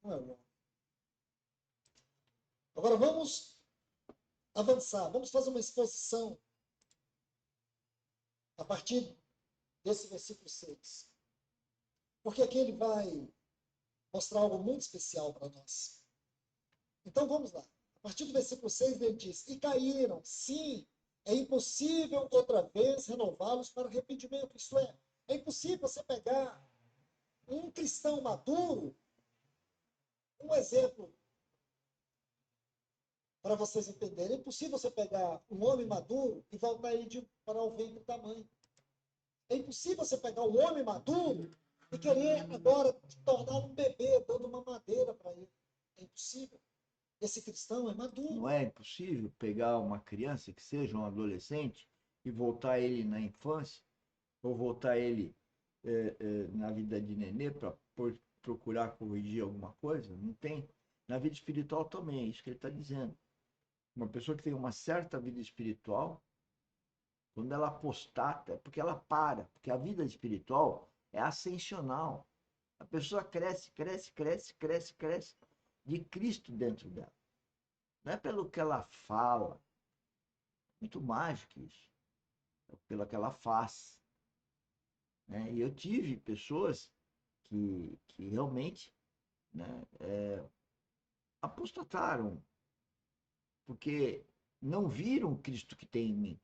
não é o homem. Agora vamos avançar, vamos fazer uma exposição a partir desse versículo 6. Porque aqui ele vai mostrar algo muito especial para nós. Então vamos lá. A partir do versículo 6 ele diz: E caíram, sim, é impossível outra vez renová-los para arrependimento. Isto é impossível você pegar um cristão maduro, um exemplo para vocês entenderem. É impossível você pegar um homem maduro e voltar ele para o ventre da mãe. É impossível você pegar um homem maduro e querer agora torná-lo um bebê, dando uma madeira para ele. É impossível. Esse cristão é maduro. Não é impossível pegar uma criança, que seja um adolescente, e voltar ele na infância, ou voltar ele na vida de nenê para procurar corrigir alguma coisa? Não tem. Na vida espiritual também, é isso que ele está dizendo. Uma pessoa que tem uma certa vida espiritual, quando ela apostata, é porque ela para, porque a vida espiritual é ascensional. A pessoa cresce, cresce, cresce, cresce, cresce de Cristo dentro dela. Não é pelo que ela fala, muito mais que isso, é pelo que ela faz. Né? E eu tive pessoas que realmente, né, apostataram, porque não viram o Cristo que tem em mim.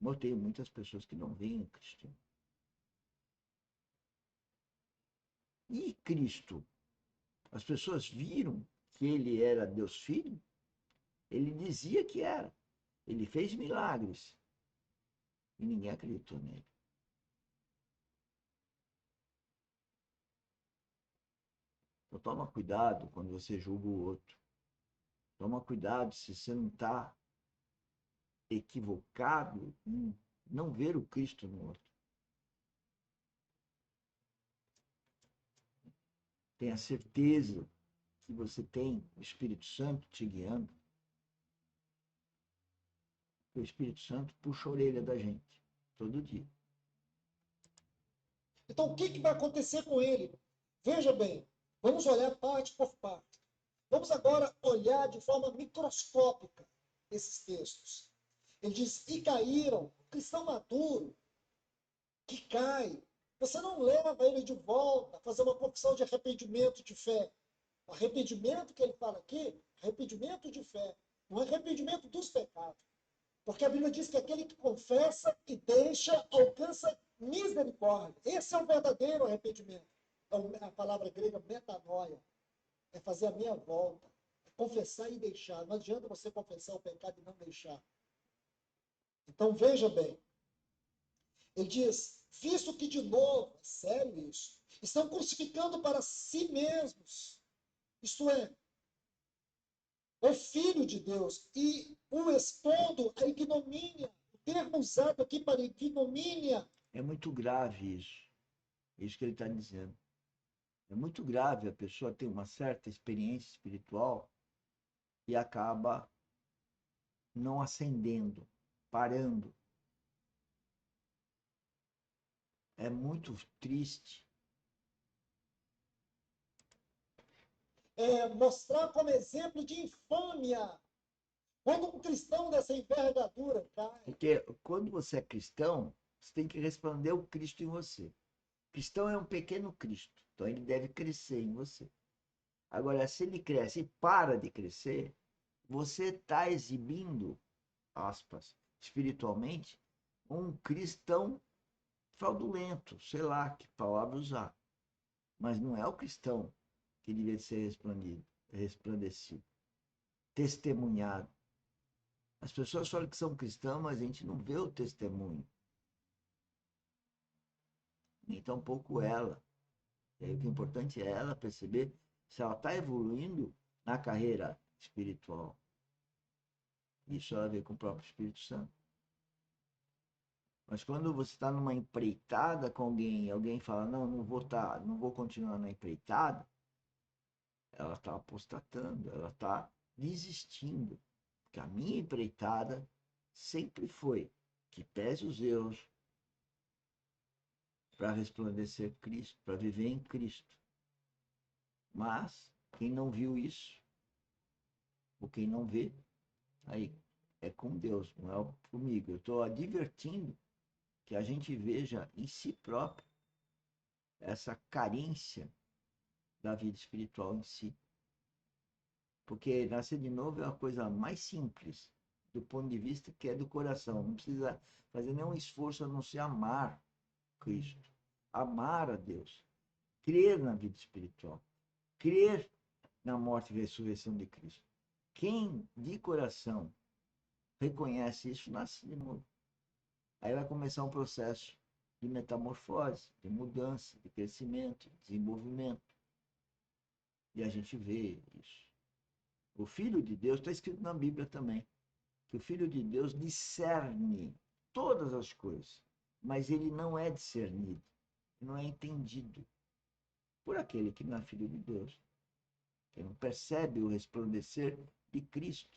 Eu tenho muitas pessoas que não veem o Cristo. E Cristo? As pessoas viram que ele era Deus Filho? Ele dizia que era. Ele fez milagres. E ninguém acreditou nele. Então toma cuidado quando você julga o outro. Toma cuidado se você não está equivocado em não ver o Cristo no outro. Tenha certeza que você tem o Espírito Santo te guiando. O Espírito Santo puxa a orelha da gente todo dia. Então, o que vai acontecer com ele? Veja bem, vamos olhar parte por parte. Vamos agora olhar de forma microscópica esses textos. Ele diz: E caíram. O cristão maduro que cai, você não leva ele de volta a fazer uma confissão de arrependimento de fé. O arrependimento que ele fala aqui, arrependimento de fé, não é arrependimento dos pecados. Porque a Bíblia diz que aquele que confessa e deixa alcança misericórdia. Esse é o verdadeiro arrependimento. É a palavra grega metanoia. É fazer a meia volta. É confessar e deixar. Não adianta você confessar o pecado e não deixar. Então veja bem. Ele diz, visto que de novo, é sério isso, estão crucificando para si mesmos. Isto é, o Filho de Deus e o expondo a ignomínia. O termo usado aqui para ignomínia. É muito grave isso. É isso que ele está dizendo. É muito grave a pessoa ter uma certa experiência espiritual e acaba não ascendendo, parando. É muito triste. Mostrar como exemplo de infâmia. Quando um cristão dessa envergadura cai. Porque quando você é cristão, você tem que responder o Cristo em você. Cristão é um pequeno Cristo, então ele deve crescer em você. Agora, se ele cresce e para de crescer, você está exibindo, aspas, espiritualmente, um cristão fraudulento, sei lá que palavra usar. Mas não é o cristão que devia ser resplandecido, testemunhado. As pessoas falam que são cristãos, mas a gente não vê o testemunho. Nem tampouco ela. E aí, o que é importante é ela perceber se ela está evoluindo na carreira espiritual. Isso ela vê com o próprio Espírito Santo. Mas quando você está numa empreitada com alguém e alguém fala, não vou continuar na empreitada, ela está apostatando, ela está desistindo. Porque a minha empreitada sempre foi que pese os erros para resplandecer Cristo, para viver em Cristo. Mas Quem não viu isso, ou quem não vê, aí é com Deus, não é comigo. Eu estou advertindo que a gente veja em si próprio essa carência da vida espiritual em si. Porque nascer de novo é uma coisa mais simples, do ponto de vista que é do coração. Não precisa fazer nenhum esforço a não ser amar Cristo, amar a Deus, crer na vida espiritual, crer na morte e ressurreição de Cristo. Quem de coração reconhece isso, nasce de novo. Aí vai começar um processo de metamorfose, de mudança, de crescimento, de desenvolvimento. E a gente vê isso. O Filho de Deus, está escrito na Bíblia também, que o Filho de Deus discerne todas as coisas, mas ele não é discernido, não é entendido por aquele que não é filho de Deus, que não percebe o resplandecer de Cristo.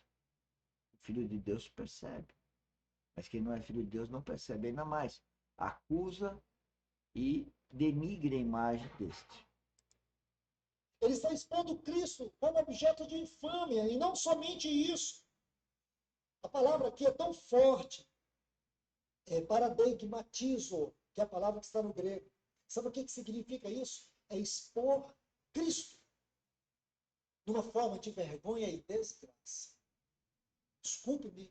O Filho de Deus percebe, mas quem não é filho de Deus não percebe, ainda mais acusa e denigra a imagem deste. Ele está expondo Cristo como objeto de infâmia, e não somente isso. A palavra aqui é tão forte, paradigmatizo, que é a palavra que está no grego. Sabe o que significa isso? É expor Cristo de uma forma de vergonha e desgraça. Desculpe-me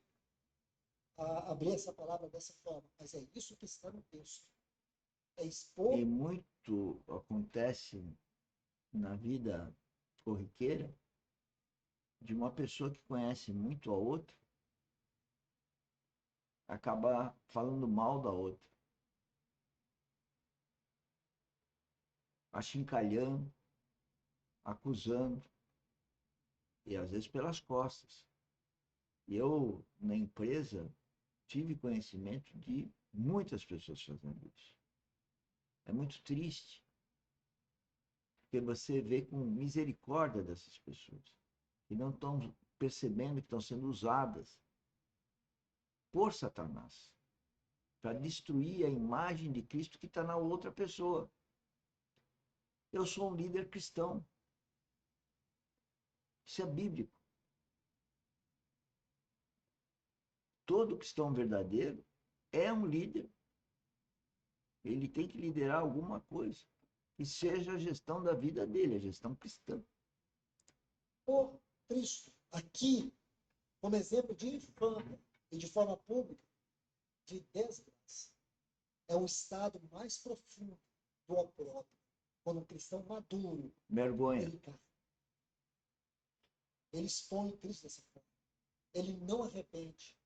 abrir essa palavra dessa forma, mas é isso que está no texto. É expor. E muito acontece na vida corriqueira de uma pessoa que conhece muito a outra acabar falando mal da outra, achincalhando, acusando, e às vezes pelas costas. E eu, na empresa, tive conhecimento de muitas pessoas fazendo isso. É muito triste, porque você vê com misericórdia dessas pessoas, que não estão percebendo que estão sendo usadas por Satanás para destruir a imagem de Cristo que está na outra pessoa. Eu sou um líder cristão. Isso é bíblico. Todo cristão verdadeiro é um líder. Ele tem que liderar alguma coisa que seja a gestão da vida dele, a gestão cristã. Por Cristo, aqui, como exemplo de infâmia e de forma pública, de desgraça. É o estado mais profundo do opróbrio. Quando um cristão maduro, Vergonha. ele cai. Ele expõe Cristo dessa forma. Ele não arrepende.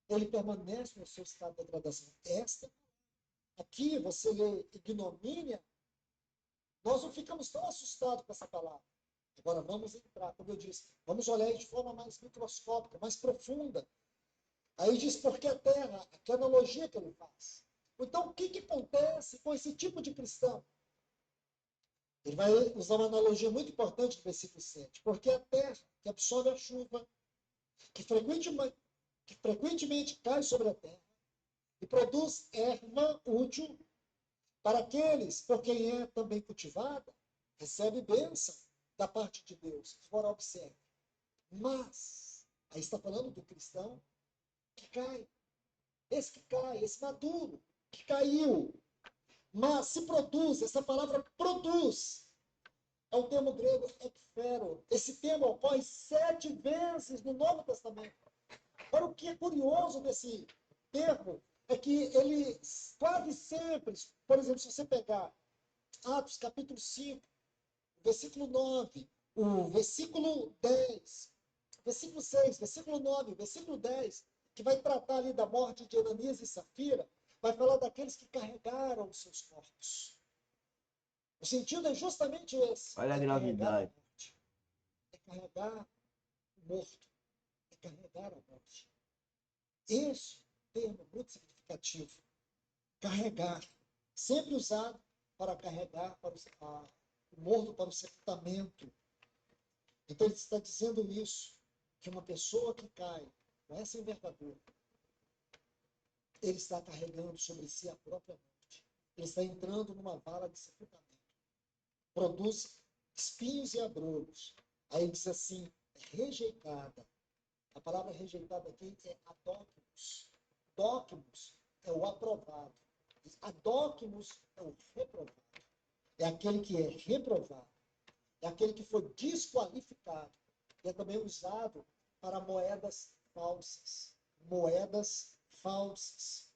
Ele permanece no seu estado de degradação. Aqui você lê ignomínia, nós não ficamos tão assustados com essa palavra. Agora vamos entrar, como eu disse, vamos olhar de forma mais microscópica, mais profunda. Aí diz porque a terra, que analogia que ele faz. Então, o que acontece com esse tipo de cristão? Ele vai usar uma analogia muito importante no versículo 7. Porque a terra, que absorve a chuva, que frequentemente cai sobre a terra, e produz erva útil para aqueles por quem é também cultivada, recebe bênção da parte de Deus. Agora observe. Mas, aí está falando do cristão que cai. Esse que cai, esse maduro, que caiu. Mas se produz, essa palavra produz, é o termo grego ekphero. Esse termo ocorre 7 vezes no Novo Testamento. Agora, o que é curioso desse termo é que ele quase sempre, por exemplo, se você pegar Atos capítulo 5, versículo 9, o versículo 10, versículo 6, versículo 9, versículo 10, que vai tratar ali da morte de Ananias e Safira, vai falar daqueles que carregaram os seus corpos. O sentido é justamente esse. Olha a gravidade. É carregar o morto. É carregar a morte. Esse termo é muito significativo. Carregar. Sempre usado para carregar para o morto para o sepultamento. Então ele está dizendo isso, que uma pessoa que cai com essa envergadura, ele está carregando sobre si a própria morte. Ele está entrando numa vala de sepultamento. Produz espinhos e abrolhos. Aí ele diz assim, rejeitada. A palavra rejeitada aqui é adóquimos. Dóquimos é o aprovado. Adóquimos é o reprovado. É aquele que é reprovado. É aquele que foi desqualificado. E é também usado para moedas falsas. Moedas falsas.